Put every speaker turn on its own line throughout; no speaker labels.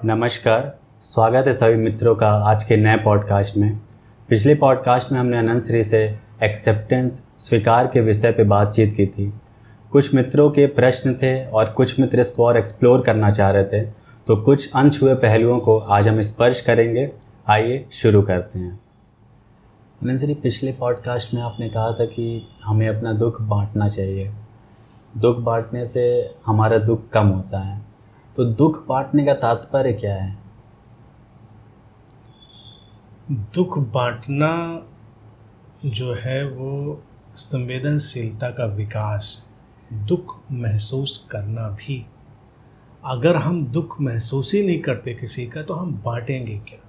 नमस्कार। स्वागत है सभी मित्रों का आज के नए पॉडकास्ट में। पिछले पॉडकास्ट में हमने अनंत श्री से एक्सेप्टेंस स्वीकार के विषय पे बातचीत की थी। कुछ मित्रों के प्रश्न थे और कुछ मित्र इसको और एक्सप्लोर करना चाह रहे थे, तो कुछ अनछुए पहलुओं को आज हम स्पर्श करेंगे। आइए शुरू करते हैं। अनंत श्री, पिछले पॉडकास्ट में आपने कहा था कि हमें अपना दुख बांटना चाहिए। दुख बांटने से हमारा दुख कम होता है। तो दुख बांटने का तात्पर्य क्या है?
दुख बांटना जो है वो संवेदनशीलता का विकास है। दुख महसूस करना भी। अगर हम दुख महसूस ही नहीं करते किसी का तो हम बांटेंगे क्या?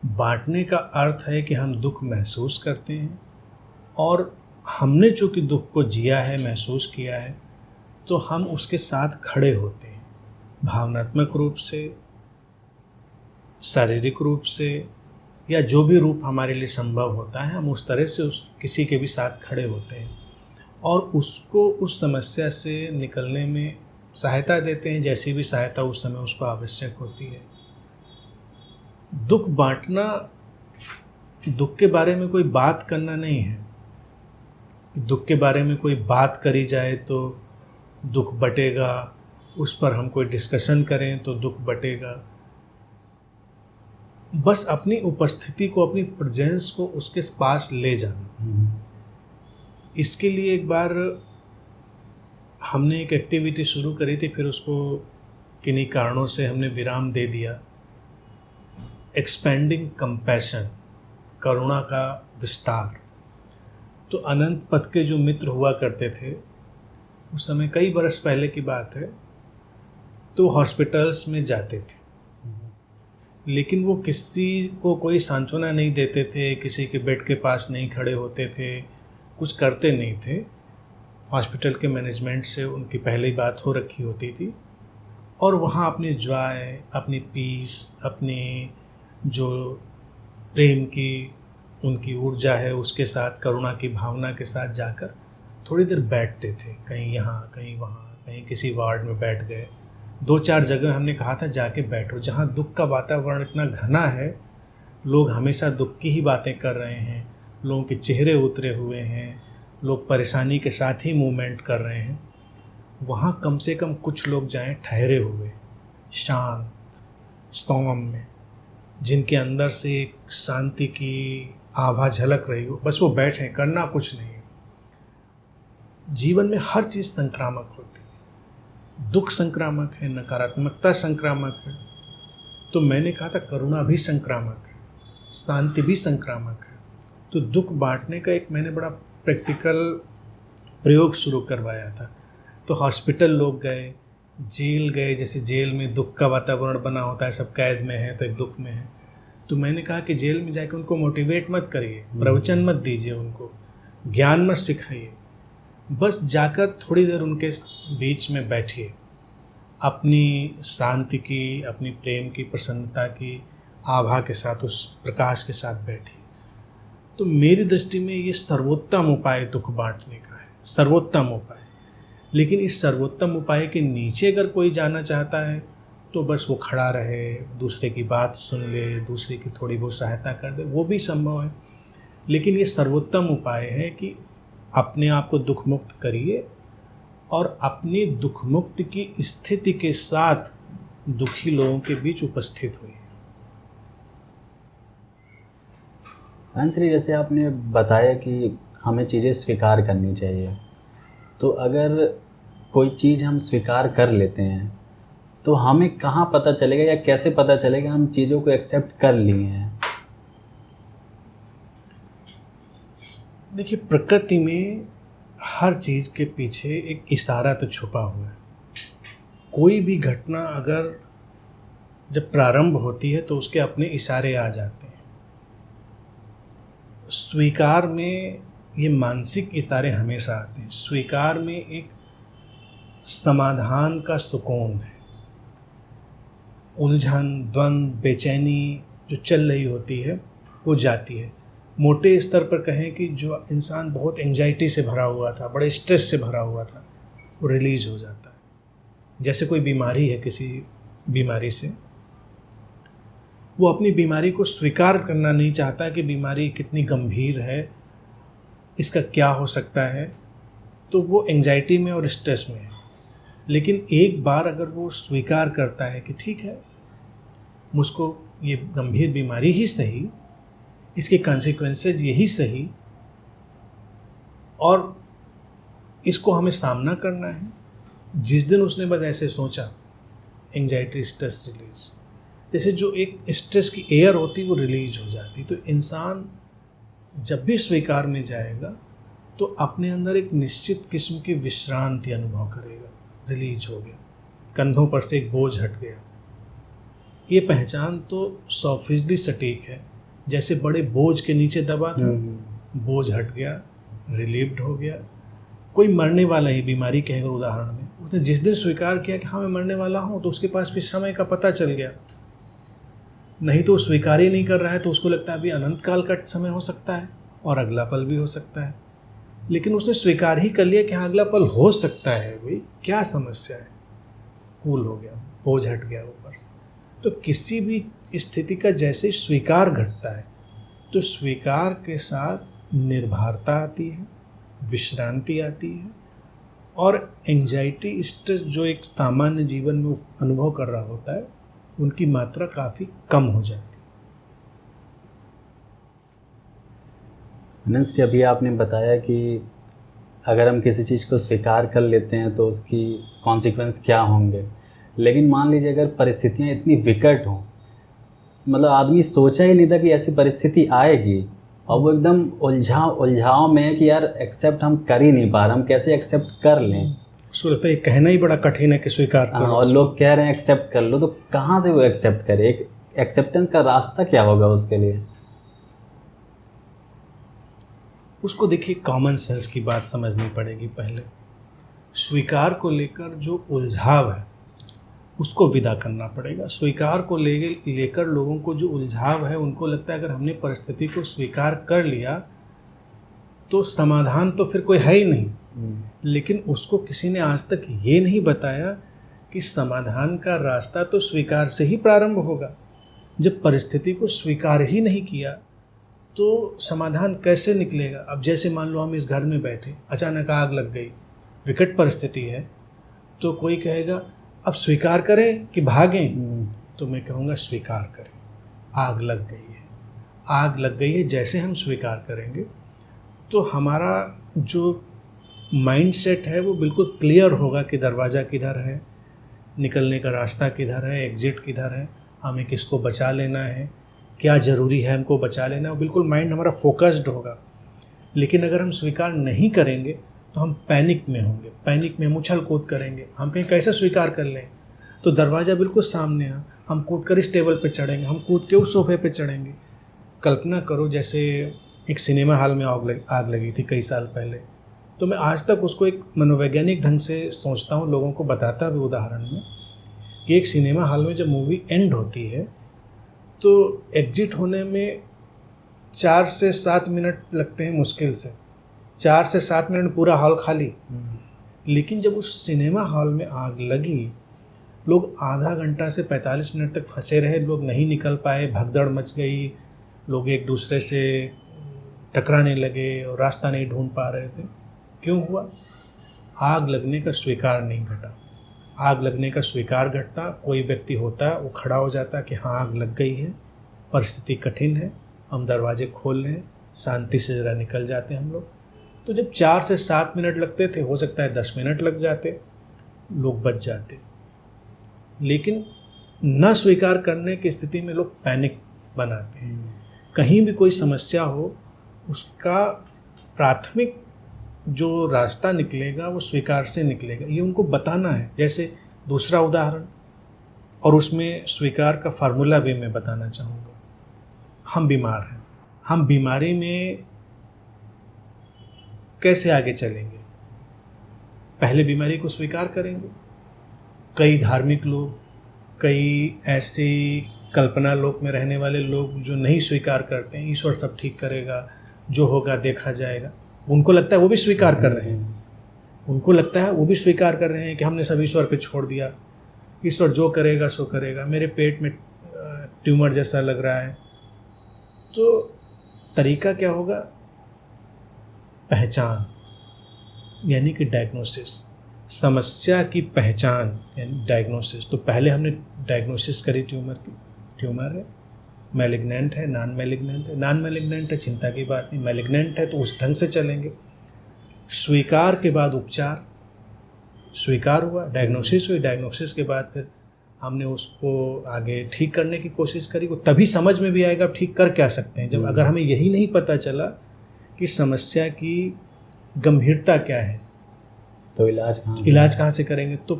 बांटने का अर्थ है कि हम दुख महसूस करते हैं और हमने चूँकि दुख को जिया है, महसूस किया है, तो हम उसके साथ खड़े होते हैं, भावनात्मक रूप से, शारीरिक रूप से, या जो भी रूप हमारे लिए संभव होता है, हम उस तरह से उस किसी के भी साथ खड़े होते हैं और उसको उस समस्या से निकलने में सहायता देते हैं, जैसी भी सहायता उस समय उसको आवश्यक होती है। दुख बांटना दुख के बारे में कोई बात करना नहीं है। दुख के बारे में कोई बात करी जाए तो दुख बटेगा, उस पर हम कोई डिस्कशन करें तो दुख बटेगा। बस अपनी उपस्थिति को, अपनी प्रेजेंस को उसके पास ले जाना। इसके लिए एक बार हमने एक एक्टिविटी शुरू करी थी, फिर उसको किन्हीं कारणों से हमने विराम दे दिया। एक्सपेंडिंग कंपैशन, करुणा का विस्तार। तो अनंत पथ के जो मित्र हुआ करते थे, उस समय कई बरस पहले की बात है, तो हॉस्पिटल्स में जाते थे, लेकिन वो किसी को कोई सांत्वना नहीं देते थे, किसी के बेड के पास नहीं खड़े होते थे, कुछ करते नहीं थे। हॉस्पिटल के मैनेजमेंट से उनकी पहले ही बात हो रखी होती थी और वहाँ अपनी जॉय, अपनी पीस, अपनी जो प्रेम की उनकी ऊर्जा है, उसके साथ करुणा की भावना के साथ जाकर थोड़ी देर बैठते थे। कहीं यहाँ, कहीं वहाँ, कहीं किसी वार्ड में बैठ गए। 2-4 जगह हमने कहा था जाके बैठो, जहाँ दुख का वातावरण इतना घना है, लोग हमेशा दुख की ही बातें कर रहे हैं, लोगों के चेहरे उतरे हुए हैं, लोग परेशानी के साथ ही मूवमेंट कर रहे हैं। वहाँ कम से कम कुछ लोग जाएं ठहरे हुए, शांत, स्टॉर्म में, जिनके अंदर से एक शांति की आभा झलक रही हो। बस वो बैठें, करना कुछ नहीं। जीवन में हर चीज़ संक्रामक होती है। दुख संक्रामक है, नकारात्मकता संक्रामक है। तो मैंने कहा था करुणा भी संक्रामक है, शांति भी संक्रामक है। तो दुख बांटने का एक मैंने बड़ा प्रैक्टिकल प्रयोग शुरू करवाया था। तो हॉस्पिटल लोग गए, जेल गए, जैसे जेल में दुख का वातावरण बना होता है, सब कैद में है तो एक दुख में है। तो मैंने कहा कि जेल में जाके उनको मोटिवेट मत करिए, प्रवचन मत दीजिए, उनको ज्ञान मत सिखाइए, बस जाकर थोड़ी देर उनके बीच में बैठिए, अपनी शांति की, अपनी प्रेम की, प्रसन्नता की आभा के साथ, उस प्रकाश के साथ बैठिए। तो मेरी दृष्टि में ये सर्वोत्तम उपाय दुख बांटने का है, सर्वोत्तम उपाय। लेकिन इस सर्वोत्तम उपाय के नीचे अगर कोई जाना चाहता है तो बस वो खड़ा रहे, दूसरे की बात सुन ले, दूसरे की थोड़ी बहुत सहायता कर दे, वो भी संभव है। लेकिन ये सर्वोत्तम उपाय है कि अपने आप को दुख मुक्त करिए और अपनी दुख मुक्त की स्थिति के साथ दुखी लोगों के बीच उपस्थित हुई।
आंसरी, जैसे आपने बताया कि हमें चीज़ें स्वीकार करनी चाहिए, तो अगर कोई चीज़ हम स्वीकार कर लेते हैं तो हमें कहाँ पता चलेगा या कैसे पता चलेगा हम चीज़ों को एक्सेप्ट कर लिए हैं?
देखिए, प्रकृति में हर चीज़ के पीछे एक इशारा तो छुपा हुआ है। कोई भी घटना अगर जब प्रारंभ होती है तो उसके अपने इशारे आ जाते हैं। स्वीकार में ये मानसिक इशारे हमेशा आते हैं। स्वीकार में एक समाधान का सुकून है। उलझन, द्वंद्व, बेचैनी जो चल रही होती है वो जाती है। मोटे स्तर पर कहें कि जो इंसान बहुत एंजाइटी से भरा हुआ था, बड़े स्ट्रेस से भरा हुआ था, वो रिलीज़ हो जाता है। जैसे कोई बीमारी है, किसी बीमारी से वो अपनी बीमारी को स्वीकार करना नहीं चाहता कि बीमारी कितनी गंभीर है, इसका क्या हो सकता है, तो वो एंजाइटी में और स्ट्रेस में है। लेकिन एक बार अगर वो स्वीकार करता है कि ठीक है, मुझको ये गंभीर बीमारी ही सही, इसके कॉन्सिक्वेंसेज यही सही, और इसको हमें सामना करना है। जिस दिन उसने बस ऐसे सोचा, एंजाइटी स्ट्रेस रिलीज, जैसे जो एक स्ट्रेस की एयर होती वो रिलीज हो जाती। तो इंसान जब भी स्वीकार में जाएगा तो अपने अंदर एक निश्चित किस्म की विश्रांति अनुभव करेगा। रिलीज हो गया, कंधों पर से एक बोझ हट गया। ये पहचान तो 100% सटीक है। जैसे बड़े बोझ के नीचे दबा था, बोझ हट गया, रिलीव्ड हो गया। कोई मरने वाला ही बीमारी के अगर उदाहरण में, उसने जिस दिन स्वीकार किया कि हाँ मैं मरने वाला हूँ, तो उसके पास भी समय का पता चल गया। नहीं तो स्वीकार ही नहीं कर रहा है तो उसको लगता है अभी अनंत काल का समय हो सकता है और अगला पल भी हो सकता है। लेकिन उसने स्वीकार ही कर लिया कि हाँ अगला पल हो सकता है, भाई क्या समस्या है, कूल हो गया, बोझ हट गया ऊपर से। तो किसी भी स्थिति का जैसे स्वीकार घटता है तो स्वीकार के साथ निर्भरता आती है, विश्रांति आती है, और एंजाइटी स्ट्रेस जो एक सामान्य जीवन में अनुभव कर रहा होता है उनकी मात्रा काफ़ी कम हो जाती है।
अनंत जी, अभी आपने बताया कि अगर हम किसी चीज़ को स्वीकार कर लेते हैं तो उसकी कॉन्सिक्वेंस क्या होंगे। लेकिन मान लीजिए अगर परिस्थितियाँ इतनी विकट हों, मतलब आदमी सोचा ही नहीं था कि ऐसी परिस्थिति आएगी, और वो एकदम उलझाव में है कि यार एक्सेप्ट हम कर ही नहीं पा रहे, हम कैसे एक्सेप्ट कर लें।
उसको लगता है कहना ही बड़ा कठिन है कि स्वीकार करो।
और लोग कह रहे हैं एक्सेप्ट कर लो, तो कहाँ से वो एक्सेप्ट करे? एक एक्सेप्टेंस का रास्ता क्या होगा उसके लिए?
उसको देखिए, कॉमन सेंस की बात समझनी पड़ेगी पहले। स्वीकार को लेकर जो उलझाव है उसको विदा करना पड़ेगा। स्वीकार को लेकर लोगों को जो उलझाव है, उनको लगता है अगर हमने परिस्थिति को स्वीकार कर लिया तो समाधान तो फिर कोई है ही नहीं। लेकिन उसको किसी ने आज तक ये नहीं बताया कि समाधान का रास्ता तो स्वीकार से ही प्रारंभ होगा। जब परिस्थिति को स्वीकार ही नहीं किया तो समाधान कैसे निकलेगा? अब जैसे मान लो हम इस घर में बैठे, अचानक आग लग गई, विकट परिस्थिति है, तो कोई कहेगा अब स्वीकार करें कि भागें? तो मैं कहूँगा स्वीकार करें। आग लग गई है, आग लग गई है। जैसे हम स्वीकार करेंगे तो हमारा जो माइंड सेट है वो बिल्कुल क्लियर होगा कि दरवाज़ा किधर है, निकलने का रास्ता किधर है, एग्ज़िट किधर है, हमें किसको बचा लेना है, क्या ज़रूरी है हमको बचा लेना है। बिल्कुल माइंड हमारा फोकस्ड होगा। लेकिन अगर हम स्वीकार नहीं करेंगे तो हम पैनिक में होंगे, पैनिक में हम उछल कूद करेंगे। हम कहीं कैसे स्वीकार कर लें? तो दरवाज़ा बिल्कुल सामने है, हम कूद कर इस टेबल पे चढ़ेंगे, हम कूद के उस सोफे पे चढ़ेंगे। कल्पना करो जैसे एक सिनेमा हॉल में आग लगी थी कई साल पहले। तो मैं आज तक उसको एक मनोवैज्ञानिक ढंग से सोचता हूँ, लोगों को बताता भी उदाहरण में, कि एक सिनेमा हॉल में जब मूवी एंड होती है तो एग्जिट होने में 4 से 7 मिनट लगते हैं मुश्किल से। 4 से 7 मिनट पूरा हॉल खाली। लेकिन जब उस सिनेमा हॉल में आग लगी, लोग आधा घंटा से 45 मिनट तक फंसे रहे, लोग नहीं निकल पाए, भगदड़ मच गई, लोग एक दूसरे से टकराने लगे और रास्ता नहीं ढूंढ पा रहे थे। क्यों हुआ? आग लगने का स्वीकार नहीं घटा। आग लगने का स्वीकार घटता, कोई व्यक्ति होता, वो खड़ा हो जाता कि हाँ आग लग गई है, परिस्थिति कठिन है, हम दरवाजे खोल लें, शांति से ज़रा निकल जाते हम लोग। तो जब 4 से 7 मिनट लगते थे, हो सकता है 10 मिनट लग जाते, लोग बच जाते। लेकिन न स्वीकार करने की स्थिति में लोग पैनिक बनाते हैं। कहीं भी कोई समस्या हो, उसका प्राथमिक जो रास्ता निकलेगा वो स्वीकार से निकलेगा, ये उनको बताना है। जैसे दूसरा उदाहरण, और उसमें स्वीकार का फार्मूला भी मैं बताना चाहूँगा। हम बीमार हैं, हम बीमारी में कैसे आगे चलेंगे? पहले बीमारी को स्वीकार करेंगे। कई धार्मिक लोग, कई ऐसे कल्पना लोक में रहने वाले लोग जो नहीं स्वीकार करते हैं, ईश्वर सब ठीक करेगा, जो होगा देखा जाएगा, उनको लगता है वो भी स्वीकार कर रहे हैं। उनको लगता है वो भी स्वीकार कर रहे हैं कि हमने सब ईश्वर पे छोड़ दिया, ईश्वर जो करेगा सो करेगा, मेरे पेट में ट्यूमर जैसा लग रहा है। तो तरीका क्या होगा? पहचान यानी कि डायग्नोसिस, समस्या की पहचान यानी डायग्नोसिस। तो पहले हमने डायग्नोसिस करी ट्यूमर की, ट्यूमर है, मैलिग्नेंट है, नॉन मैलिग्नेंट है। नॉन मैलिग्नेंट है, चिंता की बात नहीं, मैलिग्नेंट है तो उस ढंग से चलेंगे। स्वीकार के बाद उपचार, स्वीकार हुआ, डायग्नोसिस हुई, डायग्नोसिस के बाद फिर हमने उसको आगे ठीक करने की कोशिश करी। वो तभी समझ में भी आएगा ठीक कर क्या सकते हैं, जब अगर हमें यही नहीं पता चला कि समस्या की गंभीरता क्या है
तो
इलाज कहाँ से करेंगे। तो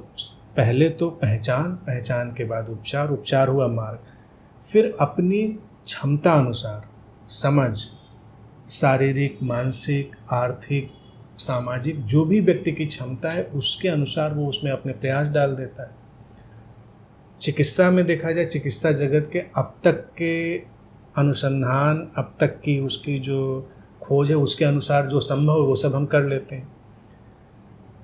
पहले तो पहचान, पहचान के बाद उपचार, उपचार हुआ मार्ग, फिर अपनी क्षमता अनुसार समझ, शारीरिक, मानसिक, आर्थिक, सामाजिक, जो भी व्यक्ति की क्षमता है उसके अनुसार वो उसमें अपने प्रयास डाल देता है। चिकित्सा में देखा जाए, चिकित्सा जगत के अब तक के अनुसंधान, अब तक की उसकी जो खोज है, उसके अनुसार जो संभव है वो सब हम कर लेते हैं।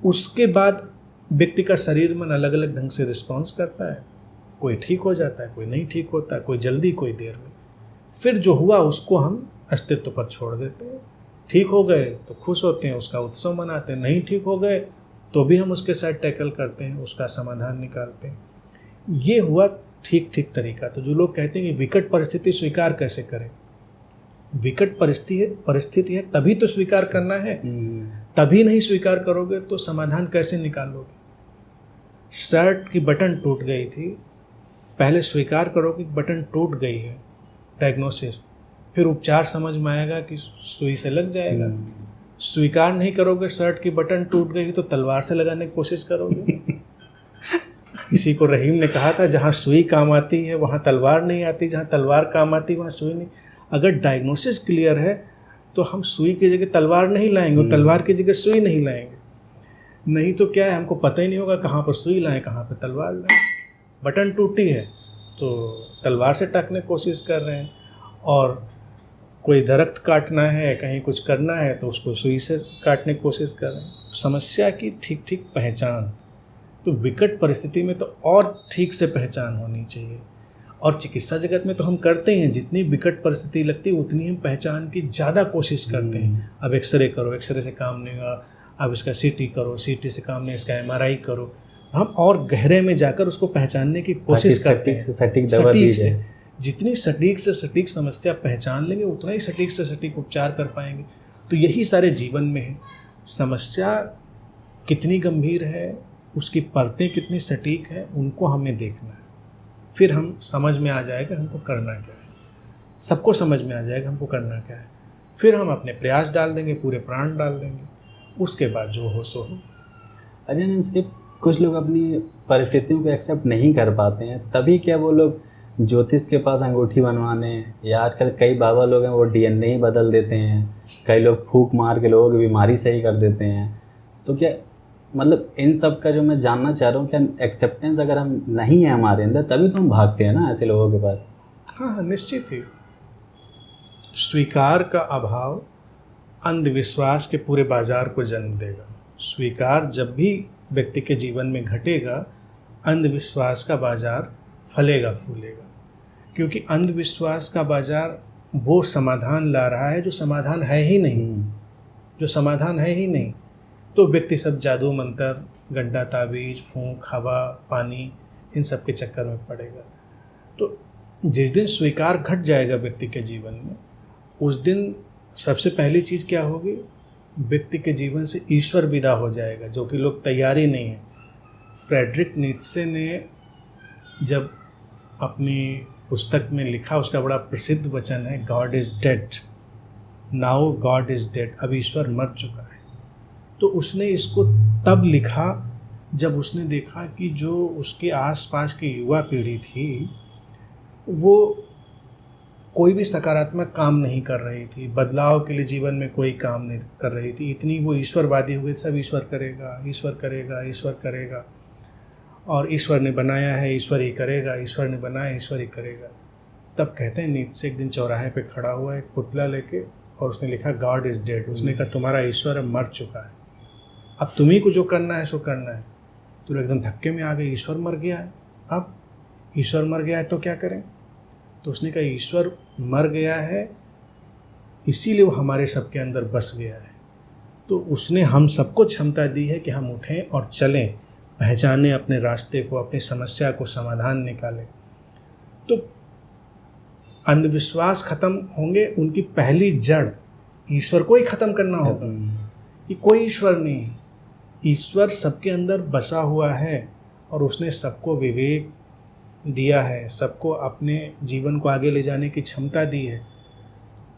उसके बाद व्यक्ति का शरीर मन अलग अलग ढंग से रिस्पॉन्स करता है, कोई ठीक हो जाता है, कोई नहीं ठीक होता, कोई जल्दी, कोई देर में। फिर जो हुआ उसको हम अस्तित्व पर छोड़ देते हैं। ठीक हो गए तो खुश होते हैं, उसका उत्सव मनाते हैं, नहीं ठीक हो गए तो भी हम उसके साथ टैकल करते हैं, उसका समाधान निकालते हैं। ये हुआ ठीक ठीक तरीका। तो जो लोग कहते हैं कि विकट परिस्थिति स्वीकार कैसे करें, विकट परिस्थिति है तभी तो स्वीकार करना है, तभी नहीं स्वीकार करोगे तो समाधान कैसे निकालोगे। शर्ट की बटन टूट गई थी, पहले स्वीकार करो कि बटन टूट गई है, डायग्नोसिस, फिर उपचार समझ में आएगा कि सुई से लग जाएगा। स्वीकार नहीं करोगे शर्ट की बटन टूट गई तो तलवार से लगाने की कोशिश करोगे। इसी को रहीम ने कहा था, जहाँ सुई काम आती है वहाँ तलवार नहीं आती, जहाँ तलवार काम आती है वहाँ सुई नहीं। अगर डायग्नोसिस क्लियर है तो हम सुई की जगह तलवार नहीं लाएंगे, और तलवार की जगह सुई नहीं लाएंगे। नहीं तो क्या है, हमको पता ही नहीं होगा कहाँ पर सुई लाएं, कहाँ पर तलवार लाएं। बटन टूटी है तो तलवार से टाकने की कोशिश कर रहे हैं, और कोई दरख्त काटना है, कहीं कुछ करना है तो उसको सुई से काटने की कोशिश कर रहे हैं। समस्या की ठीक ठीक पहचान, तो विकट परिस्थिति में तो और ठीक से पहचान होनी चाहिए। और चिकित्सा जगत में तो हम करते हैं, जितनी विकट परिस्थिति लगती है उतनी हम पहचान की ज़्यादा कोशिश करते हैं। अब एक्सरे करो, एक्सरे से काम नहीं हुआ, अब इसका सीटी करो, सीटी से काम नहीं, इसका एमआरआई करो। हम और गहरे में जाकर उसको पहचानने की कोशिश करते हैं, सटीक से। जितनी सटीक से सटीक समस्या पहचान लेंगे उतना ही सटीक से सटीक उपचार कर पाएंगे। तो यही सारे जीवन में है, समस्या कितनी गंभीर है, उसकी परतें कितनी सटीक है, उनको हमें देखना है। फिर हम समझ में आ जाएगा हमको करना क्या है, सबको समझ में आ जाएगा हमको करना क्या है। फिर हम अपने प्रयास डाल देंगे, पूरे प्राण डाल देंगे, उसके बाद जो हो सो हो।
अजय, सिर्फ कुछ लोग अपनी परिस्थितियों को एक्सेप्ट नहीं कर पाते हैं, तभी क्या वो लोग ज्योतिष के पास अंगूठी बनवाने, या आजकल कई बाबा लोग हैं वो डीएनए ही बदल देते हैं, कई लोग फूंक मार के लोगों की बीमारी सही कर देते हैं। तो क्या मतलब इन सब का जो मैं जानना चाह रहा हूँ, क्या एक्सेप्टेंस अगर हम नहीं है हमारे अंदर तभी तो हम भागते हैं ना ऐसे लोगों के पास।
हाँ, निश्चित ही। स्वीकार का अभाव अंधविश्वास के पूरे बाजार को जन्म देगा। स्वीकार जब भी व्यक्ति के जीवन में घटेगा, अंधविश्वास का बाजार फलेगा फूलेगा, क्योंकि अंधविश्वास का बाजार वो समाधान ला रहा है जो समाधान है ही नहीं, जो समाधान है ही नहीं। तो व्यक्ति सब जादू मंत्र, गड्ढा ताबीज, फूंक, हवा, पानी, इन सब के चक्कर में पड़ेगा। तो जिस दिन स्वीकार घट जाएगा व्यक्ति के जीवन में, उस दिन सबसे पहली चीज़ क्या होगी, व्यक्ति के जीवन से ईश्वर विदा हो जाएगा, जो कि लोग तैयार ही नहीं है। फ्रेडरिक नीत्शे ने जब अपनी पुस्तक में लिखा, उसका बड़ा प्रसिद्ध वचन है, God is dead, now God is dead, अब ईश्वर मर चुका है। तो उसने इसको तब लिखा जब उसने देखा कि जो उसके आसपास की युवा पीढ़ी थी वो कोई भी सकारात्मक काम नहीं कर रही थी, बदलाव के लिए जीवन में कोई काम नहीं कर रही थी। इतनी वो ईश्वरवादी हुए, सब ईश्वर करेगा, ईश्वर करेगा, ईश्वर करेगा, और ईश्वर ने बनाया है, ईश्वर ही करेगा, ईश्वर ने बनाया, ईश्वर ही करेगा। तब कहते हैं नीत्शे एक दिन चौराहे पे खड़ा हुआ एक पुतला लेके, और उसने लिखा गॉड इज़ डेड। उसने कहा तुम्हारा ईश्वर मर चुका है, अब तुम्ही को जो करना है सो करना है। तो एकदम धक्के में आ गए, ईश्वर मर गया है, अब ईश्वर मर गया है तो क्या करें। तो उसने कहा ईश्वर मर गया है, इसीलिए वो हमारे सबके अंदर बस गया है। तो उसने हम सबको क्षमता दी है कि हम उठें और चलें, पहचानें अपने रास्ते को, अपनी समस्या को समाधान निकालें। तो अंधविश्वास खत्म होंगे, उनकी पहली जड़ ईश्वर को ही खत्म करना होगा। कि कोई ईश्वर नहीं, ईश्वर सबके अंदर बसा हुआ है और उसने सबको विवेक दिया है, सबको अपने जीवन को आगे ले जाने की क्षमता दी है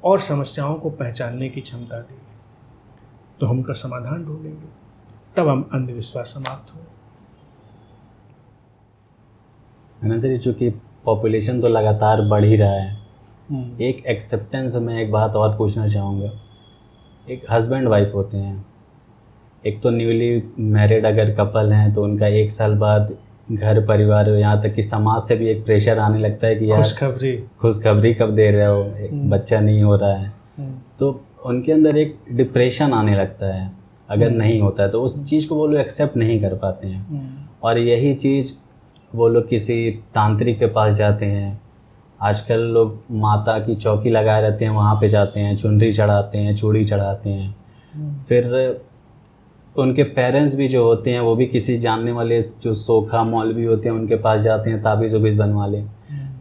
और समस्याओं को पहचानने की क्षमता दी है। तो हम उनका समाधान ढूंढेंगे, तब हम अंधविश्वास समाप्त होंगे।
आनंद सर, चूँकि पॉपुलेशन तो लगातार बढ़ ही रहा है, एक एक्सेप्टेंस में एक बात और पूछना चाहूँगा। एक हस्बैंड वाइफ होते हैं, एक तो न्यूली मैरिड अगर कपल हैं तो उनका 1 साल बाद घर परिवार, यहाँ तक कि समाज से भी एक प्रेशर आने लगता है कि यार खुशखबरी कब दे रहे हो, एक बच्चा नहीं हो रहा है। तो उनके अंदर एक डिप्रेशन आने लगता है अगर नहीं होता है, तो उस चीज़ को वो लोग एक्सेप्ट नहीं कर पाते हैं। और यही चीज़ वो लोग किसी तांत्रिक के पास जाते हैं। आजकल लोग माता की चौकी लगाए रहते हैं, वहाँ पे जाते हैं, चुनरी चढ़ाते हैं, चूड़ी चढ़ाते हैं। फिर उनके पेरेंट्स भी जो होते हैं वो भी किसी जानने वाले जो सोखा मौलवी होते हैं उनके पास जाते हैं, ताबीज़ उबीज़ बनवा लें।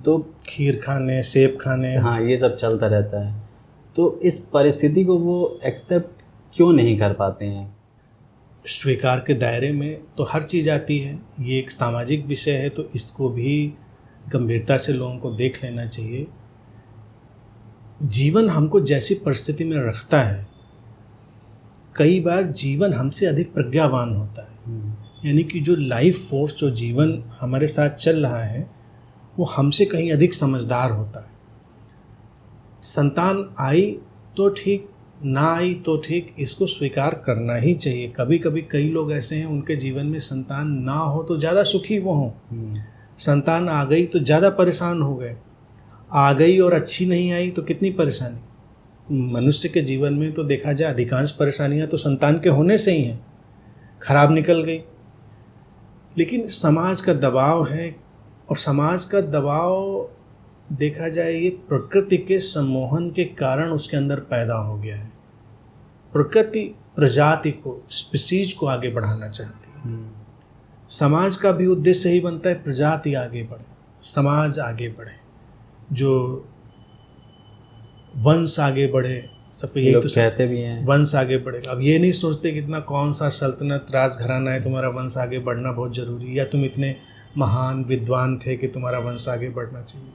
तो
खीर खाने, सेब खाने,
हाँ, ये सब चलता रहता है। तो इस परिस्थिति को वो एक्सेप्ट क्यों नहीं कर पाते हैं?
स्वीकार के दायरे में तो हर चीज़ आती है। ये एक सामाजिक विषय है, तो इसको भी गंभीरता से लोगों को देख लेना चाहिए। जीवन हमको जैसी परिस्थिति में रखता है, कई बार जीवन हमसे अधिक प्रज्ञावान होता है। यानी कि जो लाइफ फोर्स, जो जीवन हमारे साथ चल रहा है, वो हमसे कहीं अधिक समझदार होता है। संतान आई तो ठीक, ना आई तो ठीक, इसको स्वीकार करना ही चाहिए। कभी कभी कई लोग ऐसे हैं, उनके जीवन में संतान ना हो तो ज़्यादा सुखी वो हों, संतान आ गई तो ज़्यादा परेशान हो गए, आ गई और अच्छी नहीं आई तो कितनी परेशानी। मनुष्य के जीवन में तो देखा जाए अधिकांश परेशानियां तो संतान के होने से ही हैं, खराब निकल गई। लेकिन समाज का दबाव है, और समाज का दबाव देखा जाए ये प्रकृति के सम्मोहन के कारण उसके अंदर पैदा हो गया है। प्रकृति प्रजाति को, स्पीसीज को आगे बढ़ाना चाहती है। समाज का भी उद्देश्य ही बनता है प्रजाति आगे बढ़े, समाज आगे बढ़े, जो वंश आगे बढ़े। सबको यही तो
कहते भी हैं,
वंश आगे बढ़ेगा। अब ये नहीं सोचते कितना कौन सा सल्तनत राजघराना है, तुम्हारा वंश आगे बढ़ना बहुत ज़रूरी, या तुम इतने महान विद्वान थे कि तुम्हारा वंश आगे बढ़ना चाहिए।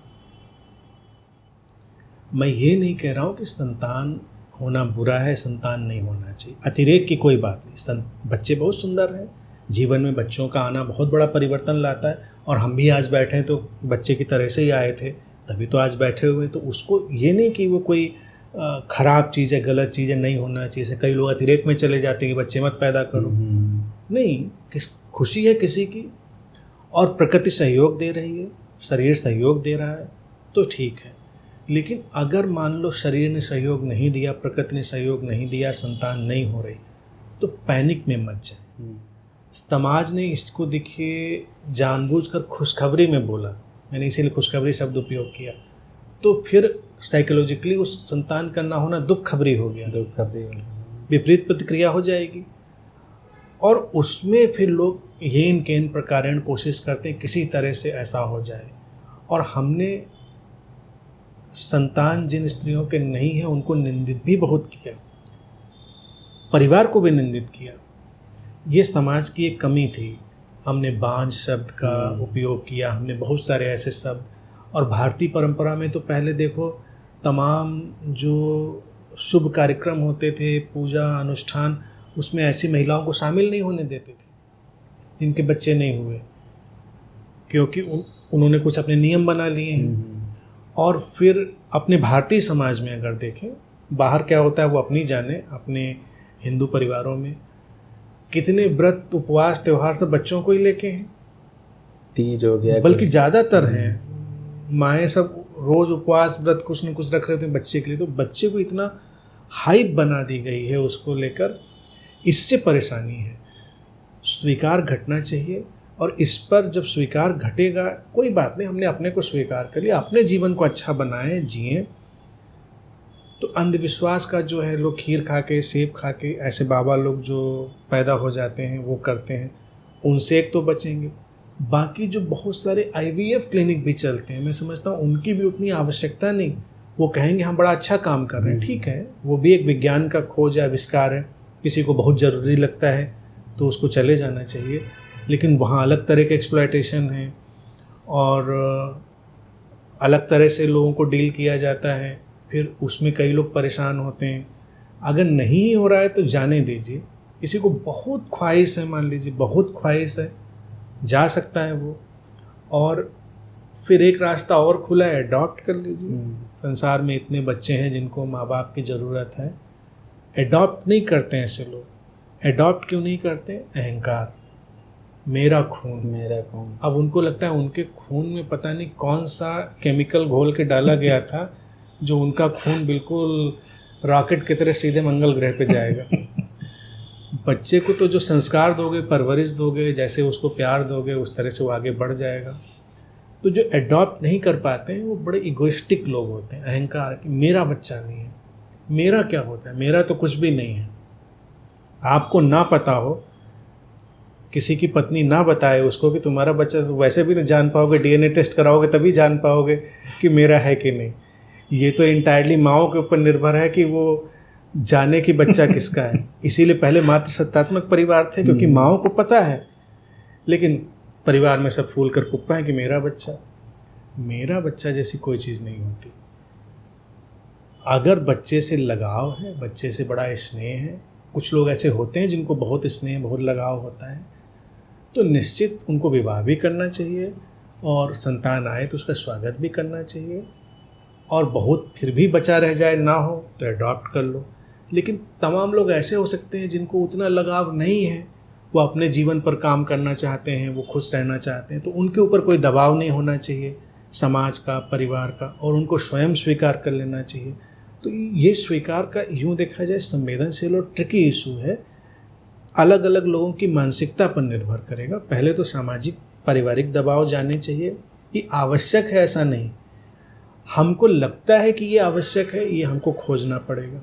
मैं ये नहीं कह रहा हूँ कि संतान होना बुरा है, संतान नहीं होना चाहिए, अतिरेक की कोई बात नहीं। बच्चे बहुत सुंदर हैं, जीवन में बच्चों का आना बहुत बड़ा परिवर्तन लाता है। और हम भी आज बैठे तो बच्चे की तरह से ही आए थे, तभी तो आज बैठे हुए। तो उसको ये नहीं कि वो कोई ख़राब चीज़ है, गलत चीज़ है, नहीं होना चाहिए। जैसे कई लोग अतिरेक में चले जाते हैं कि बच्चे मत पैदा करो। नहीं, खुशी है किसी की और प्रकृति सहयोग दे रही है, शरीर सहयोग दे रहा है तो ठीक है। लेकिन अगर मान लो शरीर ने सहयोग नहीं दिया, प्रकृति ने सहयोग नहीं दिया, संतान नहीं हो रही, तो पैनिक में मत जाए। समाज ने इसको देखिए जानबूझकर खुशखबरी में बोला, मैंने इसीलिए खुशखबरी शब्द उपयोग किया। तो फिर साइकोलॉजिकली उस संतान का ना होना दुख खबरी हो गया, विपरीत प्रतिक्रिया हो जाएगी। और उसमें फिर लोग येन केन प्रकारेण कोशिश करते हैं किसी तरह से ऐसा हो जाए। और हमने संतान जिन स्त्रियों के नहीं है उनको निंदित भी बहुत किया, परिवार को भी निंदित किया। ये समाज की एक कमी थी। हमने बांझ शब्द का उपयोग किया, हमने बहुत सारे ऐसे शब्द। और भारतीय परंपरा में तो पहले देखो, तमाम जो शुभ कार्यक्रम होते थे, पूजा अनुष्ठान, उसमें ऐसी महिलाओं को शामिल नहीं होने देते थे जिनके बच्चे नहीं हुए, क्योंकि उन्होंने कुछ अपने नियम बना लिए हैं। और फिर अपने भारतीय समाज में अगर देखें, बाहर क्या होता है वो अपनी जाने, अपने हिंदू परिवारों में कितने व्रत उपवास त्यौहार सब बच्चों को ही लेके हैं,
तीज हो गया,
बल्कि ज़्यादातर हैं माएँ सब रोज़ उपवास व्रत कुछ न कुछ रख रहे थे बच्चे के लिए। तो बच्चे को इतना हाइप बना दी गई है उसको लेकर, इससे परेशानी है। स्वीकार घटना चाहिए, और इस पर जब स्वीकार घटेगा, कोई बात नहीं, हमने अपने को स्वीकार कर लिया, अपने जीवन को अच्छा बनाएं, जिएं। तो अंधविश्वास का जो है, लोग खीर खा के, सेब खा के, ऐसे बाबा लोग जो पैदा हो जाते हैं वो करते हैं, उनसे एक तो बचेंगे। बाकी जो बहुत सारे IVF क्लिनिक भी चलते हैं, मैं समझता हूँ उनकी भी उतनी आवश्यकता नहीं। वो कहेंगे हम बड़ा अच्छा काम कर रहे हैं, ठीक है, वो भी एक विज्ञान का खोज या आविष्कार है, किसी को बहुत ज़रूरी लगता है तो उसको चले जाना चाहिए। लेकिन वहाँ अलग तरह के एक्सप्लॉयटेशन है और अलग तरह से लोगों को डील किया जाता है, फिर उसमें कई लोग परेशान होते हैं। अगर नहीं हो रहा है तो जाने दीजिए। किसी को बहुत ख्वाहिश है, मान लीजिए बहुत ख्वाहिश है, जा सकता है वो, और फिर एक रास्ता और खुला है, अडॉप्ट कर लीजिए। संसार में इतने बच्चे हैं जिनको माँ बाप की ज़रूरत है, अडॉप्ट नहीं करते हैं ऐसे लोग। अडॉप्ट क्यों नहीं करते? अहंकार, मेरा खून, मेरा खून। अब उनको लगता है उनके खून में पता नहीं कौन सा केमिकल घोल के डाला गया था जो उनका खून बिल्कुल रॉकेट की तरह सीधे मंगल ग्रह पे जाएगा। बच्चे को तो जो संस्कार दोगे, परवरिश दोगे, जैसे उसको प्यार दोगे, उस तरह से वो आगे बढ़ जाएगा। तो जो अडॉप्ट नहीं कर पाते हैं वो बड़े इगोइस्टिक लोग होते हैं, अहंकार कि मेरा बच्चा नहीं है। मेरा क्या होता है? मेरा तो कुछ भी नहीं है। आपको ना पता हो, किसी की पत्नी ना बताए उसको कि तुम्हारा बच्चा, तो वैसे भी नहीं जान पाओगे, DNA टेस्ट कराओगे तभी जान पाओगे कि मेरा है कि नहीं। ये तो इंटायरली माँओं के ऊपर निर्भर है कि वो जाने कि बच्चा किसका है। इसीलिए पहले मातृ सत्तात्मक परिवार थे, क्योंकि माँओं को पता है, लेकिन परिवार में सब फूल कर कुप्पा है कि मेरा बच्चा जैसी कोई चीज़ नहीं होती। अगर बच्चे से लगाव है, बच्चे से बड़ा स्नेह है, कुछ लोग ऐसे होते हैं जिनको बहुत स्नेह, बहुत लगाव होता है, तो निश्चित उनको विवाह भी करना चाहिए, और संतान आए तो उसका स्वागत भी करना चाहिए। और बहुत फिर भी बचा रह जाए, ना हो तो अडॉप्ट कर लो। लेकिन तमाम लोग ऐसे हो सकते हैं जिनको उतना लगाव नहीं है, वो अपने जीवन पर काम करना चाहते हैं, वो खुश रहना चाहते हैं, तो उनके ऊपर कोई दबाव नहीं होना चाहिए समाज का, परिवार का, और उनको स्वयं स्वीकार कर लेना चाहिए। तो ये स्वीकार का यूँ देखा जाए संवेदनशील और ट्रिकी इशू है, अलग अलग लोगों की मानसिकता पर निर्भर करेगा। पहले तो सामाजिक पारिवारिक दबाव जानने चाहिए कि आवश्यक है, ऐसा नहीं, हमको लगता है कि ये आवश्यक है, ये हमको खोजना पड़ेगा।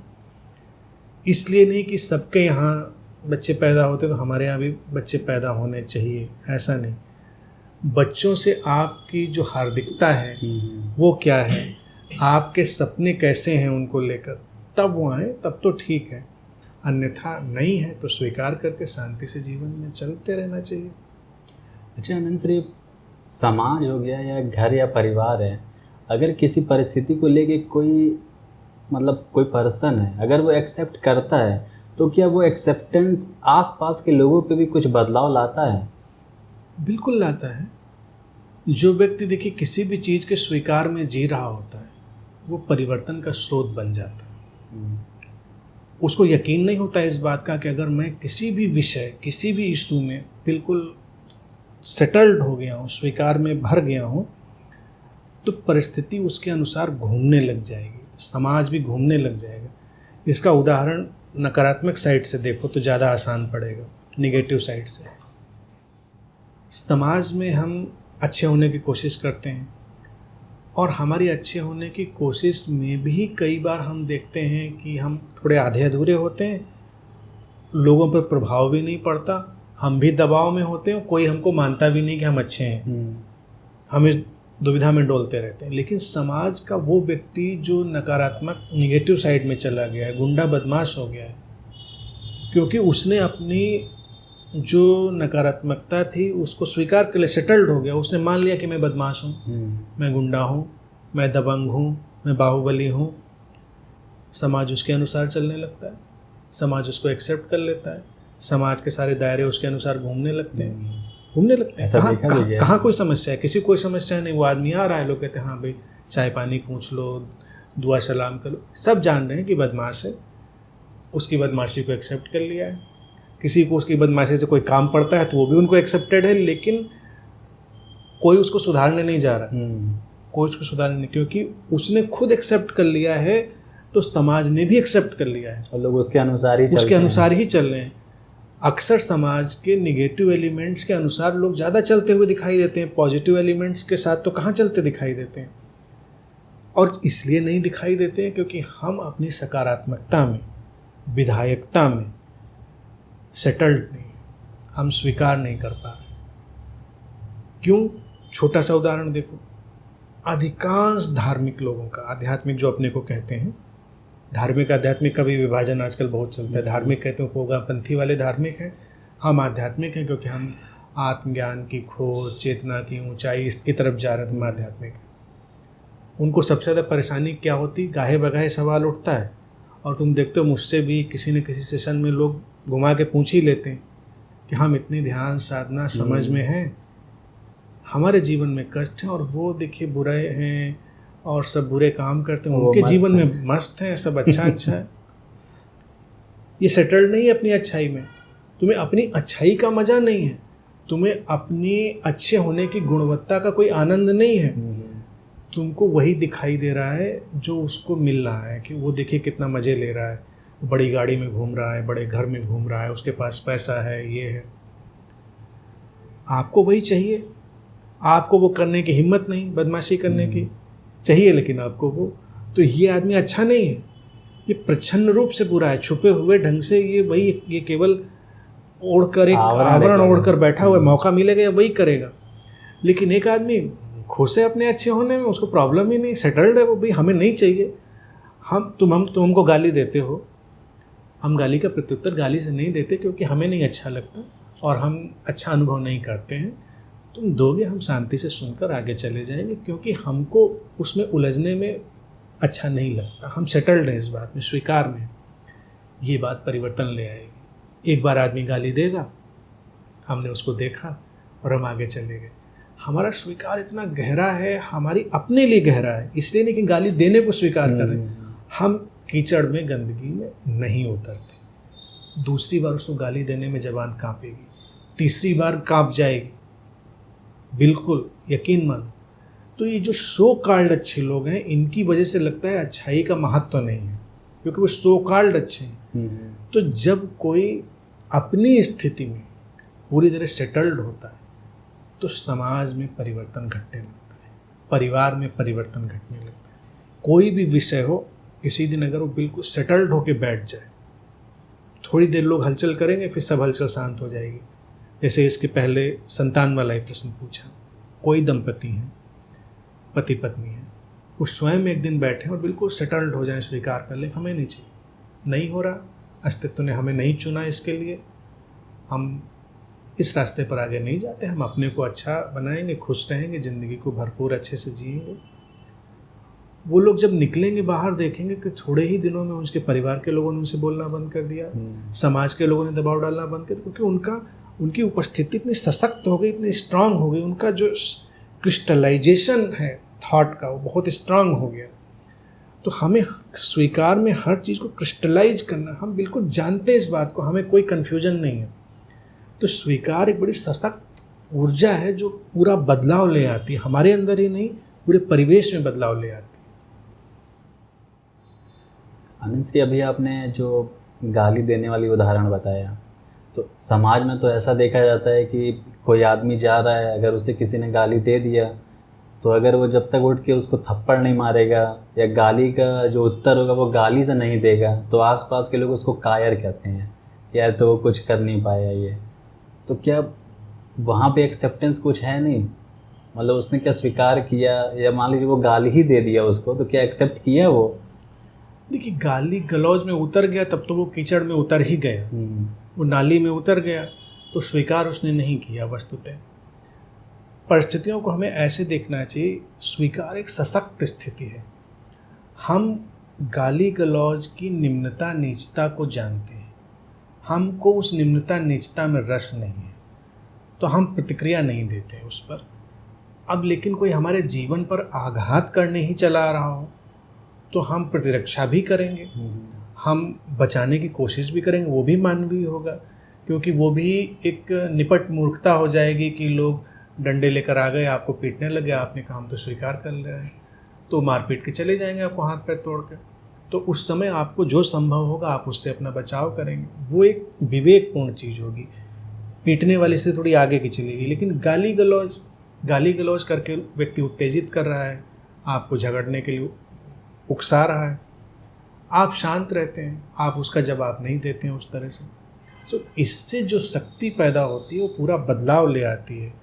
इसलिए नहीं कि सबके यहाँ बच्चे पैदा होते तो हमारे यहाँ भी बच्चे पैदा होने चाहिए, ऐसा नहीं। बच्चों से आपकी जो हार्दिकता है वो क्या है, आपके सपने कैसे हैं उनको लेकर, तब वो आए, तब तो ठीक है। अन्यथा नहीं है तो स्वीकार करके शांति से जीवन में चलते रहना चाहिए।
अच्छा आनंद श्री, समाज हो गया या घर या परिवार है, अगर किसी परिस्थिति को लेके कोई कोई पर्सन है, अगर वो एक्सेप्ट करता है, तो क्या वो एक्सेप्टेंस आसपास के लोगों पे भी कुछ बदलाव लाता है?
बिल्कुल लाता है। जो व्यक्ति देखिए किसी भी चीज़ के स्वीकार में जी रहा होता है, वो परिवर्तन का स्रोत बन जाता है। उसको यकीन नहीं होता इस बात का कि अगर मैं किसी भी विषय, किसी भी इशू में बिल्कुल सेटल्ड हो गया हूँ, स्वीकार में भर गया हूँ, तो परिस्थिति उसके अनुसार घूमने लग जाएगी, समाज भी घूमने लग जाएगा। इसका उदाहरण नकारात्मक साइड से देखो तो ज़्यादा आसान पड़ेगा, नेगेटिव साइड से। समाज में हम अच्छे होने की कोशिश करते हैं, और हमारी अच्छे होने की कोशिश में भी कई बार हम देखते हैं कि हम थोड़े आधे अधूरे होते हैं, लोगों पर प्रभाव भी नहीं पड़ता, हम भी दबाव में होते हैं, कोई हमको मानता भी नहीं कि हम अच्छे हैं, हम इस दुविधा में डोलते रहते हैं। लेकिन समाज का वो व्यक्ति जो नकारात्मक निगेटिव साइड में चला गया है, गुंडा बदमाश हो गया है, क्योंकि उसने अपनी जो नकारात्मकता थी उसको स्वीकार कर लिया, सेटल्ड हो गया, उसने मान लिया कि मैं बदमाश हूँ, मैं गुंडा हूँ, मैं दबंग हूँ, मैं बाहुबली हूँ। समाज उसके अनुसार चलने लगता है, समाज उसको एक्सेप्ट कर लेता है, समाज के सारे दायरे उसके अनुसार घूमने लगते हैं। कहाँ कोई समस्या है? किसी कोई समस्या नहीं। वो आदमी आ रहा है, लोग कहते हैं हाँ भाई चाय पानी पूछ लो, दुआ सलाम कर लो, सब जान रहे हैं कि बदमाश है, उसकी बदमाशी को एक्सेप्ट कर लिया है। किसी को उसकी बदमाशी से कोई काम पड़ता है तो वो भी उनको एक्सेप्टेड है, लेकिन कोई उसको सुधारने नहीं जा रहा, कोई उसको सुधारने नहीं, क्योंकि उसने खुद एक्सेप्ट कर लिया है तो समाज ने भी एक्सेप्ट कर लिया है,
और लोग उसके अनुसार ही
चल रहे हैं। अक्सर समाज के निगेटिव एलिमेंट्स के अनुसार लोग ज़्यादा चलते हुए दिखाई देते हैं, पॉजिटिव एलिमेंट्स के साथ तो कहाँ चलते दिखाई देते हैं। और इसलिए नहीं दिखाई देते हैं क्योंकि हम अपनी सकारात्मकता में, विधायकता में सेटल्ड नहीं, हम स्वीकार नहीं कर पा रहे। क्यों? छोटा सा उदाहरण देखो, अधिकांश धार्मिक लोगों का, आध्यात्मिक जो अपने को कहते हैं, धार्मिक आध्यात्मिक का भी विभाजन आजकल बहुत चलता है। धार्मिक कहते हैं पोगापंथी वाले धार्मिक हैं, हम आध्यात्मिक हैं क्योंकि हम आत्मज्ञान की खोज, चेतना की ऊंचाई इसकी तरफ जा रहे हैं, तो हम आध्यात्मिक हैं। उनको सबसे ज़्यादा परेशानी क्या होती? गाहे बगाहे सवाल उठता है, और तुम देखते हो मुझसे भी किसी न किसी सेशन में लोग घुमा के पूछ ही लेते हैं कि हम इतनी ध्यान साधना समझ में हैं, हमारे जीवन में कष्ट है, और वो देखिए बुरे हैं और सब बुरे काम करते हैं, उनके जीवन में मस्त हैं, सब अच्छा अच्छा है। ये सेटल्ड नहीं है अपनी अच्छाई में। तुम्हें अपनी अच्छाई का मज़ा नहीं है, तुम्हें अपने अच्छे होने की गुणवत्ता का कोई आनंद नहीं है। तुमको वही दिखाई दे रहा है जो उसको मिल रहा है, कि वो देखिए कितना मज़े ले रहा है, बड़ी गाड़ी में घूम रहा है, बड़े घर में घूम रहा है, उसके पास पैसा है, ये है। आपको वही चाहिए, आपको वो करने की हिम्मत नहीं, बदमाशी करने की चाहिए, लेकिन आपको वो, तो ये आदमी अच्छा नहीं है, ये प्रच्छन्न रूप से बुरा है, छुपे हुए ढंग से ये केवल ओढ़कर, एक आवरण ओढ़कर बैठा हुआ है, मौका मिलेगा वही करेगा। लेकिन एक आदमी खुश है अपने अच्छे होने में, उसको प्रॉब्लम ही नहीं, सेटल्ड है वो, भाई हमें नहीं चाहिए। तुम हमको गाली देते हो, हम गाली का प्रत्युत्तर गाली से नहीं देते क्योंकि हमें नहीं अच्छा लगता और हम अच्छा अनुभव नहीं करते हैं। तुम दोगे, हम शांति से सुनकर आगे चले जाएंगे, क्योंकि हमको उसमें उलझने में अच्छा नहीं लगता। हम सेटल्ड हैं इस बात में, स्वीकार में। ये बात परिवर्तन ले आएगी। एक बार आदमी गाली देगा, हमने उसको देखा और हम आगे चले गए। हमारा स्वीकार इतना गहरा है, हमारी अपने लिए गहरा है, इसलिए नहीं कि गाली देने को स्वीकार करें। हम कीचड़ में, गंदगी में नहीं उतरते। दूसरी बार उसको गाली देने में ज़बान कांपेगी, तीसरी बार कांप जाएगी, बिल्कुल यकीन मान। तो ये जो सो कॉल्ड अच्छे लोग हैं, इनकी वजह से लगता है अच्छाई का महत्व नहीं है, क्योंकि वो सो कॉल्ड अच्छे हैं। तो जब कोई अपनी स्थिति में पूरी तरह सेटल्ड होता है तो समाज में परिवर्तन घटने लगता है, परिवार में परिवर्तन घटने लगता है। कोई भी विषय हो, किसी दिन अगर वो बिल्कुल सेटल्ड होके बैठ जाए, थोड़ी देर लोग हलचल करेंगे, फिर सब हलचल शांत हो जाएगी। जैसे इसके पहले संतान वाला ही प्रश्न पूछा, कोई दंपति हैं, पति पत्नी हैं, वो स्वयं एक दिन बैठे और बिल्कुल सेटल्ड हो जाएं, स्वीकार कर लें हमें नहीं चाहिए, नहीं हो रहा, अस्तित्व ने हमें नहीं चुना इसके लिए, हम इस रास्ते पर आगे नहीं जाते, हम अपने को अच्छा बनाएंगे, खुश रहेंगे, ज़िंदगी को भरपूर अच्छे से जिएंगे। वो लोग जब निकलेंगे बाहर, देखेंगे कि थोड़े ही दिनों में उनके परिवार के लोगों ने उनसे बोलना बंद कर दिया, समाज के लोगों ने दबाव डालना बंद कर दिया, क्योंकि उनकी उपस्थिति इतनी सशक्त हो गई, इतनी स्ट्रांग हो गई, उनका जो क्रिस्टलाइजेशन है थॉट का वो बहुत स्ट्रांग हो गया। तो हमें स्वीकार में हर चीज़ को क्रिस्टलाइज करना, हम बिल्कुल जानते हैं इस बात को, हमें कोई कन्फ्यूजन नहीं है। तो स्वीकार एक बड़ी सशक्त ऊर्जा है जो पूरा बदलाव ले आती है, हमारे अंदर ही नहीं, पूरे परिवेश में बदलाव ले आती है।
आनंद श्री, अभी आपने जो गाली देने वाली उदाहरण बताया, तो समाज में तो ऐसा देखा जाता है कि कोई आदमी जा रहा है, अगर उसे किसी ने गाली दे दिया तो अगर वो जब तक उठ के उसको थप्पड़ नहीं मारेगा या गाली का जो उत्तर होगा वो गाली से नहीं देगा, तो आसपास के लोग उसको कायर कहते हैं, यार तो वो कुछ कर नहीं पाया ये। तो क्या वहाँ पे एक्सेप्टेंस कुछ है नहीं? मतलब उसने क्या स्वीकार किया, या मान लीजिए वो गाली ही दे दिया उसको, तो क्या एक्सेप्ट किया वो?
देखिए, गाली गलौज में उतर गया तब तो वो कीचड़ में उतर ही गया, वो नाली में उतर गया, तो स्वीकार उसने नहीं किया। वस्तुतः परिस्थितियों को हमें ऐसे देखना चाहिए, स्वीकार एक सशक्त स्थिति है। हम गाली गलौज की निम्नता नीचता को जानते हैं, हमको उस निम्नता नीचता में रस नहीं है, तो हम प्रतिक्रिया नहीं देते उस पर। अब लेकिन कोई हमारे जीवन पर आघात करने ही चला रहा हो तो हम प्रतिरक्षा भी करेंगे, हम बचाने की कोशिश भी करेंगे, वो भी मानवीय होगा, क्योंकि वो भी एक निपट मूर्खता हो जाएगी कि लोग डंडे लेकर आ गए, आपको पीटने लगे, आपने कहा हम तो स्वीकार कर ले रहे हैं, तो मार पीट के चले जाएंगे आपको हाथ पैर तोड़ कर। तो उस समय आपको जो संभव होगा आप उससे अपना बचाव करेंगे, वो एक विवेकपूर्ण चीज़ होगी। पीटने वाली से थोड़ी आगे की चलेगी, लेकिन गाली गलौज करके व्यक्ति उत्तेजित कर रहा है, आपको झगड़ने के लिए उकसा रहा है, आप शांत रहते हैं, आप उसका जवाब नहीं देते हैं उस तरह से, तो इससे जो शक्ति पैदा होती है वो पूरा बदलाव ले आती है।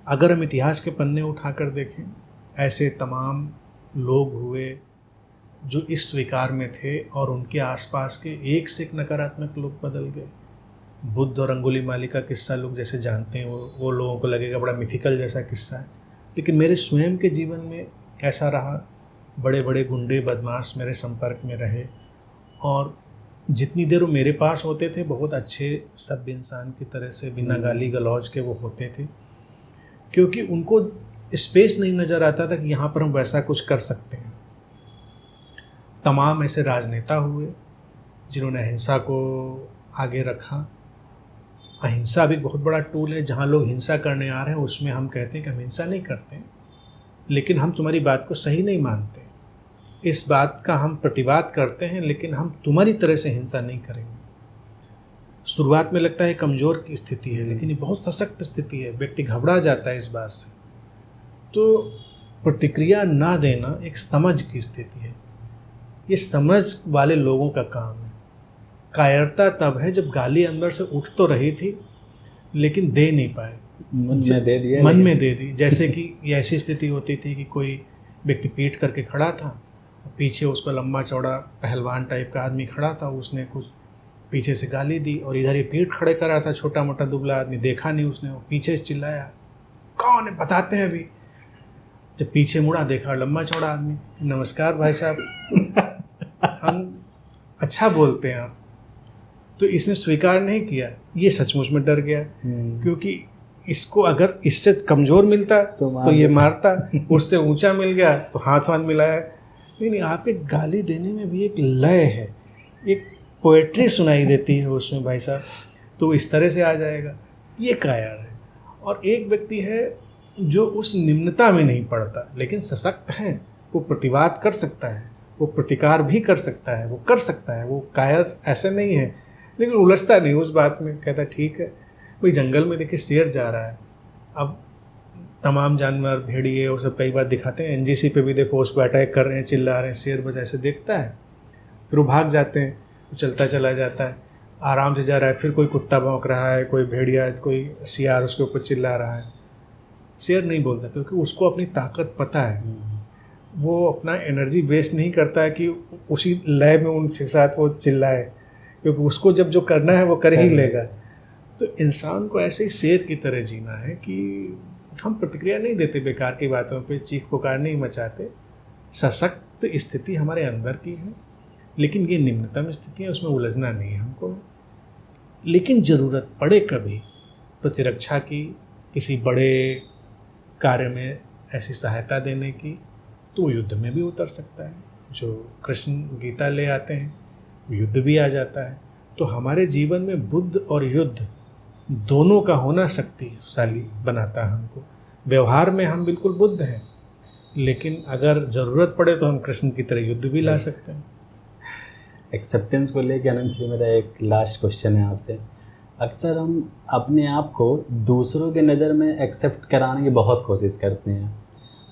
अगर हम इतिहास के पन्ने उठाकर देखें, ऐसे तमाम लोग हुए जो इस स्वीकार में थे और उनके आसपास के एक से एक नकारात्मक लोग बदल गए। बुद्ध और अंगुलीमाली का किस्सा लोग जैसे जानते हैं, वो लोगों को लगेगा बड़ा मिथिकल जैसा किस्सा है, लेकिन मेरे स्वयं के जीवन में ऐसा रहा। बड़े बड़े गुंडे बदमाश मेरे संपर्क में रहे और जितनी देर वो मेरे पास होते थे बहुत अच्छे सभ्य इंसान की तरह से, बिना गाली गलौज के वो होते थे, क्योंकि उनको स्पेस नहीं नज़र आता था कि यहाँ पर हम वैसा कुछ कर सकते हैं। तमाम ऐसे राजनेता हुए जिन्होंने अहिंसा को आगे रखा। अहिंसा भी बहुत बड़ा टूल है। जहाँ लोग हिंसा करने आ रहे हैं उसमें हम कहते हैं कि हम हिंसा नहीं करते, लेकिन हम तुम्हारी बात को सही नहीं मानते, इस बात का हम प्रतिवाद करते हैं, लेकिन हम तुम्हारी तरह से हिंसा नहीं करेंगे। शुरुआत में लगता है कमज़ोर की स्थिति है, लेकिन ये बहुत सशक्त स्थिति है। व्यक्ति घबरा जाता है इस बात से। तो प्रतिक्रिया ना देना एक समझ की स्थिति है। ये समझ वाले लोगों का काम है। कायरता तब है जब गाली अंदर से उठ तो रही थी लेकिन दे नहीं पाए, मन में दे दी। जैसे कि ये ऐसी स्थिति होती थी कि कोई व्यक्ति पीट करके खड़ा था, पीछे उसको लंबा चौड़ा पहलवान टाइप का आदमी खड़ा था, उसने कुछ पीछे से गाली दी और इधर ये पीठ खड़े कर रहा था छोटा मोटा दुबला आदमी, देखा नहीं उसने, वो पीछे से चिल्लाया, कौन है बताते हैं अभी। जब पीछे मुड़ा देखा लंबा चौड़ा आदमी, नमस्कार भाई साहब, हम अच्छा बोलते हैं आप। तो इसने स्वीकार नहीं किया, ये सचमुच में डर गया, क्योंकि इसको अगर इससे कमज़ोर मिलता तो ये मारता, उससे ऊंचा मिल गया तो हाथ मिलाया। नहीं, आपके गाली देने में भी एक लय है, एक पोएट्री सुनाई देती है उसमें भाई साहब, तो इस तरह से आ जाएगा। ये कायर है। और एक व्यक्ति है जो उस निम्नता में नहीं पड़ता लेकिन सशक्त है, वो प्रतिवाद कर सकता है, वो प्रतिकार भी कर सकता है, वो कर सकता है। वो कायर ऐसा नहीं है, लेकिन उलझता नहीं उस बात में, कहता ठीक है। भाई जंगल में देखिए शेर जा रहा है, अब तमाम जानवर भेड़िए और सब कई बार दिखाते हैं, एनजीसी पे भी देखो उस पर अटैक कर रहे हैं, चिल्ला रहे हैं, शेर बस ऐसे देखता है, फिर वो भाग जाते हैं, वो चलता चला जाता है, आराम से जा रहा है, फिर कोई कुत्ता भौंक रहा है, कोई भेड़िया, कोई सियार उसके ऊपर चिल्ला रहा है। शेर नहीं बोलता क्योंकि उसको अपनी ताकत पता है, वो अपना एनर्जी वेस्ट नहीं करता है कि उसी लय में उनके साथ वो चिल्लाए, क्योंकि उसको जब जो करना है वो कर ही लेगा। तो इंसान को ऐसे ही शेर की तरह जीना है कि हम प्रतिक्रिया नहीं देते बेकार की बातों पे, चीख पुकार नहीं मचाते। सशक्त स्थिति हमारे अंदर की है, लेकिन ये निम्नतम स्थिति है, उसमें उलझना नहीं है हमको। लेकिन ज़रूरत पड़े कभी प्रतिरक्षा की, किसी बड़े कार्य में ऐसी सहायता देने की, तो युद्ध में भी उतर सकता है। जो कृष्ण गीता ले आते हैं, युद्ध भी आ जाता है। तो हमारे जीवन में बुद्ध और युद्ध दोनों का होना शक्तिशाली बनाता है हमको। व्यवहार में हम बिल्कुल बुद्ध हैं, लेकिन अगर ज़रूरत पड़े तो हम कृष्ण की तरह युद्ध भी ला सकते हैं।
एक्सेप्टेंस को लेकर आनंद श्री, मेरा एक लास्ट क्वेश्चन है आपसे। अक्सर हम अपने आप को दूसरों के नज़र में एक्सेप्ट कराने की बहुत कोशिश करते हैं।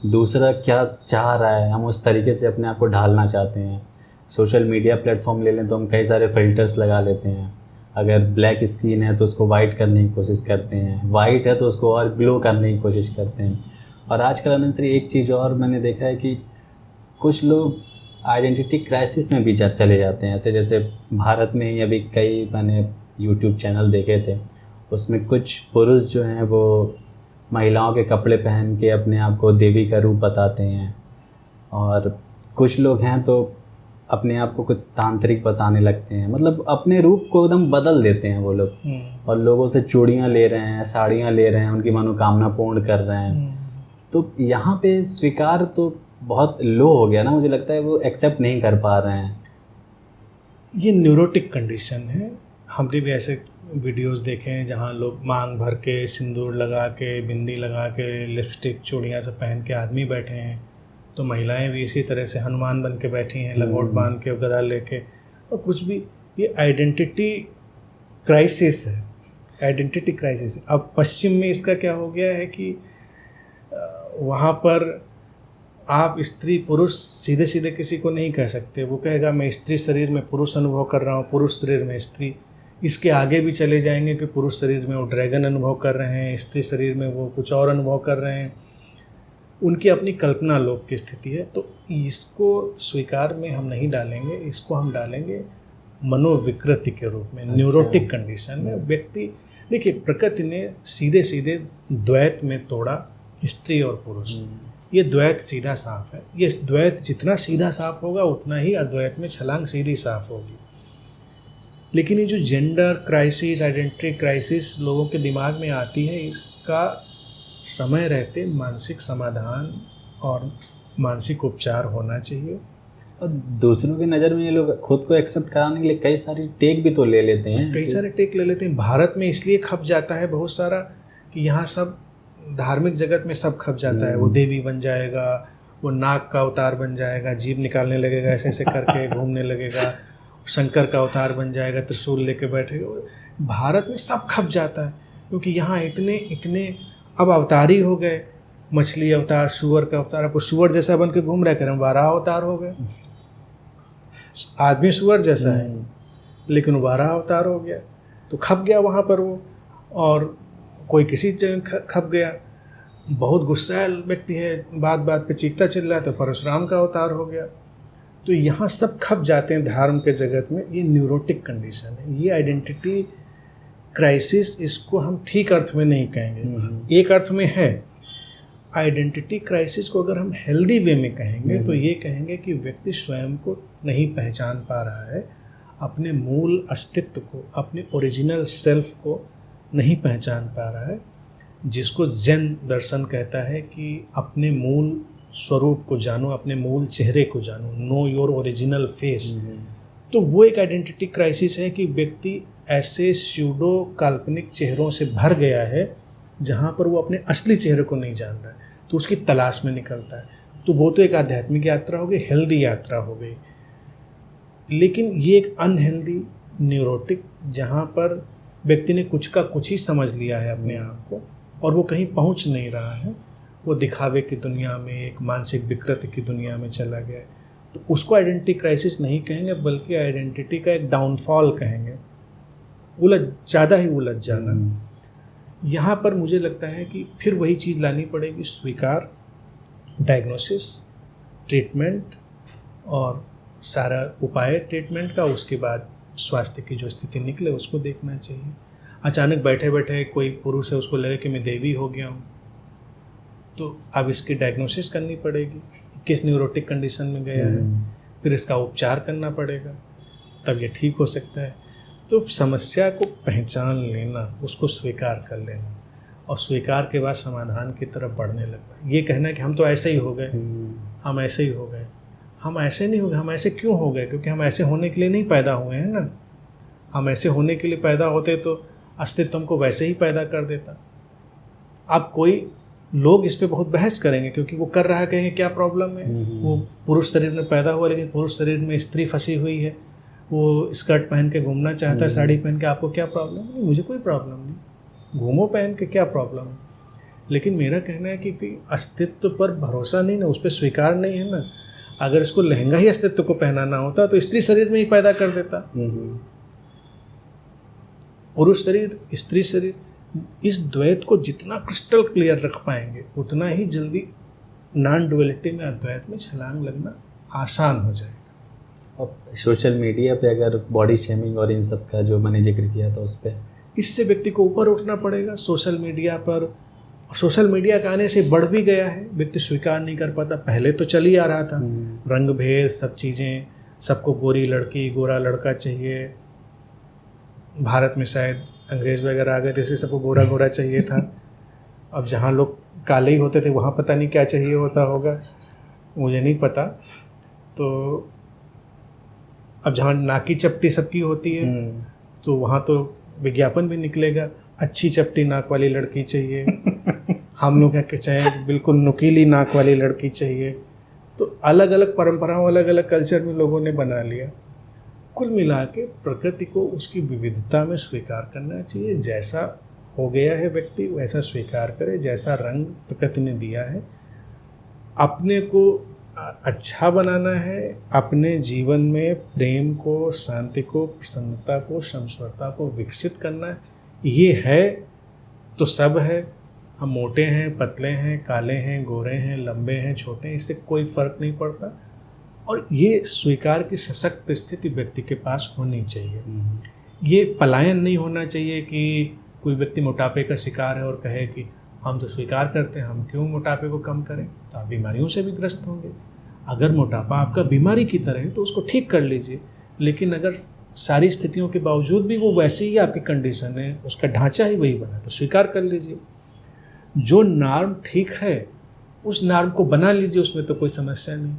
दूसरा क्या चाह रहा है, हम उस तरीके से अपने आप को ढालना चाहते हैं। सोशल मीडिया प्लेटफॉर्म ले लें तो हम कई सारे फ़िल्टर्स लगा लेते हैं। अगर ब्लैक स्किन है तो उसको वाइट करने की कोशिश करते हैं, वाइट है तो उसको और ग्लो करने की कोशिश करते हैं। और आजकल आनंद श्री एक चीज़ और मैंने देखा है कि कुछ लोग आइडेंटिटी क्राइसिस में भी चले जाते हैं। ऐसे जैसे भारत में ही अभी कई मैंने यूट्यूब चैनल देखे थे, उसमें कुछ पुरुष जो हैं वो महिलाओं के कपड़े पहन के अपने आप को देवी का रूप बताते हैं, और कुछ लोग हैं तो अपने आप को कुछ तांत्रिक बताने लगते हैं। मतलब अपने रूप को एकदम बदल देते हैं वो लोग, और लोगों से चूड़ियाँ ले रहे हैं, साड़ियाँ ले रहे हैं, उनकी मनोकामना पूर्ण कर रहे हैं। तो यहाँ पे स्वीकार तो बहुत लो हो गया ना, मुझे लगता है वो एक्सेप्ट नहीं कर पा रहे हैं।
ये न्यूरोटिक कंडीशन है। हमने भी ऐसे वीडियोस देखे हैं जहाँ लोग मांग भर के, सिंदूर लगा के, बिंदी लगा के, लिपस्टिक चूड़ियाँ सब पहन के आदमी बैठे हैं, तो महिलाएं भी इसी तरह से हनुमान बन के बैठी हैं, लंगोट बांध के, गदा लेके, और कुछ भी। ये आइडेंटिटी क्राइसिस है, आइडेंटिटी क्राइसिस। अब पश्चिम में इसका क्या हो गया है कि वहाँ पर आप स्त्री पुरुष सीधे सीधे किसी को नहीं कह सकते। वो कहेगा मैं स्त्री शरीर में पुरुष अनुभव कर रहा हूँ, पुरुष शरीर में स्त्री। इसके आगे भी चले जाएंगे कि पुरुष शरीर में वो ड्रैगन अनुभव कर रहे हैं, स्त्री शरीर में वो कुछ और अनुभव कर रहे हैं। उनकी अपनी कल्पना लोक की स्थिति है। तो इसको स्वीकार में हम नहीं डालेंगे, इसको हम डालेंगे मनोविकृति के रूप में, न्यूरोटिक कंडीशन में। व्यक्ति, देखिए, प्रकृति ने सीधे सीधे द्वैत में तोड़ा स्त्री और पुरुष। ये द्वैत सीधा साफ है। ये द्वैत जितना सीधा साफ होगा उतना ही अद्वैत में छलांग सीधी साफ होगी। लेकिन ये जो जेंडर क्राइसिस, आइडेंटिटी क्राइसिस लोगों के दिमाग में आती है, इसका समय रहते मानसिक समाधान और मानसिक उपचार होना चाहिए।
और दूसरों की नज़र में ये लोग खुद को एक्सेप्ट कराने के लिए कई सारी टेक भी तो ले लेते हैं,
कई सारे टेक ले लेते हैं। भारत में इसलिए खप जाता है बहुत सारा कि यहाँ सब धार्मिक जगत में सब खप जाता है। वो देवी बन जाएगा, वो नाग का अवतार बन जाएगा, जीभ निकालने लगेगा, ऐसे ऐसे करके घूमने लगेगा, शंकर का अवतार बन जाएगा, त्रिशूल लेके बैठेगा। भारत में सब खप जाता है क्योंकि यहाँ इतने अब अवतारी हो गए। मछली अवतार, सुअर का अवतार, आपको सुअर जैसा बन के घूम रहे, करें 12 अवतार हो गए। आदमी सुअर जैसा है लेकिन 12 अवतार हो गया, तो खप गया वहाँ पर वो। और कोई किसी जगह खप गया, बहुत गुस्सैल व्यक्ति है, बात बात पे चीखता चिल्ला रहा है, तो परशुराम का अवतार हो गया। तो यहाँ सब खप जाते हैं धर्म के जगत में। ये न्यूरोटिक कंडीशन है, ये आइडेंटिटी क्राइसिस। इसको हम ठीक अर्थ में नहीं कहेंगे, एक अर्थ में है। आइडेंटिटी क्राइसिस को अगर हम हेल्दी वे में कहेंगे तो ये कहेंगे कि व्यक्ति स्वयं को नहीं पहचान पा रहा है, अपने मूल अस्तित्व को, अपने ओरिजिनल सेल्फ को नहीं पहचान पा रहा है, जिसको ज़ेन दर्शन कहता है कि अपने मूल स्वरूप को जानो, अपने मूल चेहरे को जानो, नो योर ओरिजिनल फेस। तो वो एक आइडेंटिटी क्राइसिस है कि व्यक्ति ऐसे स्यूडो काल्पनिक चेहरों से भर गया है जहाँ पर वो अपने असली चेहरे को नहीं जान रहा है, तो उसकी तलाश में निकलता है। तो वो तो एक आध्यात्मिक यात्रा हो गई, हेल्दी यात्रा हो गई। लेकिन ये एक अनहेल्दी न्यूरोटिक, जहाँ पर व्यक्ति ने कुछ का कुछ ही समझ लिया है अपने आप को और वो कहीं पहुँच नहीं रहा है, वो दिखावे की दुनिया में, एक मानसिक विकृति की दुनिया में चला गया है। तो उसको आइडेंटिटी क्राइसिस नहीं कहेंगे, बल्कि आइडेंटिटी का एक डाउनफॉल कहेंगे, ज़्यादा ही उलझ जाना। यहाँ पर मुझे लगता है कि फिर वही चीज़ लानी पड़ेगी, स्वीकार, डायग्नोसिस, ट्रीटमेंट और सारा उपाय ट्रीटमेंट का। उसके बाद स्वास्थ्य की जो स्थिति निकले उसको देखना चाहिए। अचानक बैठे बैठे कोई पुरुष है, उसको लगे कि मैं देवी हो गया हूँ, तो अब इसकी डायग्नोसिस करनी पड़ेगी, किस न्यूरोटिक कंडीशन में गया है, फिर इसका उपचार करना पड़ेगा, तब ये ठीक हो सकता है। तो समस्या को पहचान लेना, उसको स्वीकार कर लेना और स्वीकार के बाद समाधान की तरफ बढ़ने लगना। ये कहना कि हम तो ऐसे ही हो गए, हम ऐसे ही हो गए, हम ऐसे नहीं हो गए। हम ऐसे क्यों हो गए? क्योंकि हम ऐसे होने के लिए नहीं पैदा हुए हैं ना। हम ऐसे होने के लिए पैदा होते तो अस्तित्व हमको वैसे ही पैदा कर देता। अब कोई लोग इस पे बहुत बहस करेंगे क्योंकि वो कर रहा है, कहेंगे क्या प्रॉब्लम है, वो पुरुष शरीर में पैदा हुआ लेकिन पुरुष शरीर में स्त्री फंसी हुई है, वो स्कर्ट पहन के घूमना चाहता है, साड़ी पहन के, आपको क्या प्रॉब्लम? नहीं, मुझे कोई प्रॉब्लम नहीं, घूमो पहन के, क्या प्रॉब्लम है। लेकिन मेरा कहना है कि अस्तित्व पर भरोसा नहीं ना, उस पर स्वीकार नहीं है ना। अगर इसको लहंगा ही अस्तित्व को पहनाना होता तो स्त्री शरीर में ही पैदा कर देता, पुरुष शरीर, स्त्री शरीर। इस द्वैत को जितना क्रिस्टल क्लियर रख पाएंगे उतना ही जल्दी नॉन डुअलिटी में अद्वैत में छलांग लगना आसान हो जाएगा।
और सोशल मीडिया पे अगर बॉडी शेमिंग और इन सब का जो मैंने जिक्र किया था, उस पर
इससे व्यक्ति को ऊपर उठना पड़ेगा। सोशल मीडिया पर, सोशल मीडिया का आने से बढ़ भी गया है, व्यक्ति स्वीकार नहीं कर पाता। पहले तो चल ही आ रहा था, रंग भेद, सब चीज़ें, सबको गोरी लड़की गोरा लड़का चाहिए। भारत में शायद अंग्रेज वगैरह आ गए थे, इसलिए सबको गोरा गोरा चाहिए था। अब जहाँ लोग काले ही होते थे वहाँ पता नहीं क्या चाहिए होता होगा, मुझे नहीं पता। तो अब जहाँ नाकी चपटी सबकी होती है तो वहाँ तो विज्ञापन भी निकलेगा, अच्छी चपटी नाक वाली लड़की चाहिए। हम लोग क्या चाहें, बिल्कुल नुकीली नाक वाली लड़की चाहिए। तो अलग अलग परंपराओं, अलग अलग कल्चर में लोगों ने बना लिया। कुल मिला के प्रकृति को उसकी विविधता में स्वीकार करना चाहिए। जैसा हो गया है व्यक्ति वैसा स्वीकार करे, जैसा रंग प्रकृति ने दिया है। अपने को अच्छा बनाना है, अपने जीवन में प्रेम को, शांति को, प्रसन्नता को, समस्वरता को विकसित करना है। ये है तो सब है। हम मोटे हैं, पतले हैं, काले हैं, गोरे हैं, लंबे हैं, छोटे हैं, इससे कोई फर्क नहीं पड़ता। और ये स्वीकार की सशक्त स्थिति व्यक्ति के पास होनी चाहिए। ये पलायन नहीं होना चाहिए कि कोई व्यक्ति मोटापे का शिकार है और कहे कि हम तो स्वीकार करते हैं, हम क्यों मोटापे को कम करें। तो आप बीमारियों से भी ग्रस्त होंगे। अगर मोटापा आपका बीमारी की तरह है तो उसको ठीक कर लीजिए, लेकिन अगर सारी स्थितियों के बावजूद भी वो वैसे ही आपकी कंडीशन है, उसका ढांचा ही वही बना, तो स्वीकार कर लीजिए। जो नॉर्म ठीक है उस नॉर्म को बना लीजिए, उसमें तो कोई समस्या नहीं।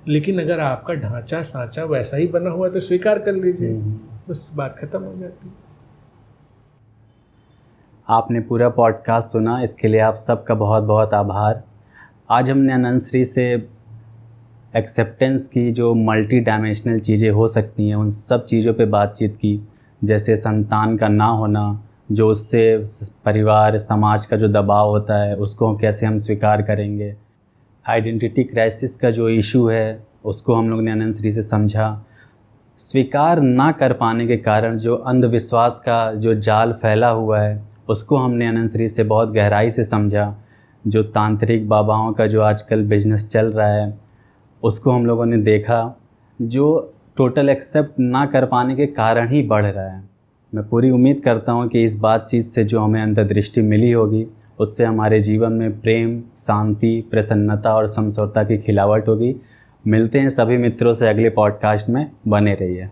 लेकिन अगर आपका ढांचा सांचा वैसा ही बना हुआ है तो स्वीकार कर लीजिए, बस बात खत्म हो जाती है।
आपने पूरा पॉडकास्ट सुना, इसके लिए आप सबका बहुत बहुत आभार। आज हमने अनंत श्री से एक्सेप्टेंस की जो मल्टी डायमेंशनल चीज़ें हो सकती हैं उन सब चीज़ों पे बातचीत की, जैसे संतान का ना होना, जो उससे परिवार समाज का जो दबाव होता है उसको कैसे हम स्वीकार करेंगे। आइडेंटिटी क्राइसिस का जो इशू है उसको हम लोग ने अनंत श्री से समझा। स्वीकार ना कर पाने के कारण जो अंधविश्वास का जो जाल फैला हुआ है उसको हमने अनंत श्री से बहुत गहराई से समझा। जो तांत्रिक बाबाओं का जो आजकल बिजनेस चल रहा है उसको हम लोगों ने देखा, जो टोटल एक्सेप्ट ना कर पाने के कारण ही बढ़ रहा है। मैं पूरी उम्मीद करता हूँ कि इस बातचीत से जो हमें अंतर्दृष्टि मिली होगी उससे हमारे जीवन में प्रेम, शांति, प्रसन्नता और समसौता की खिलावट होगी। मिलते हैं सभी मित्रों से अगले पॉडकास्ट में, बने रहिए।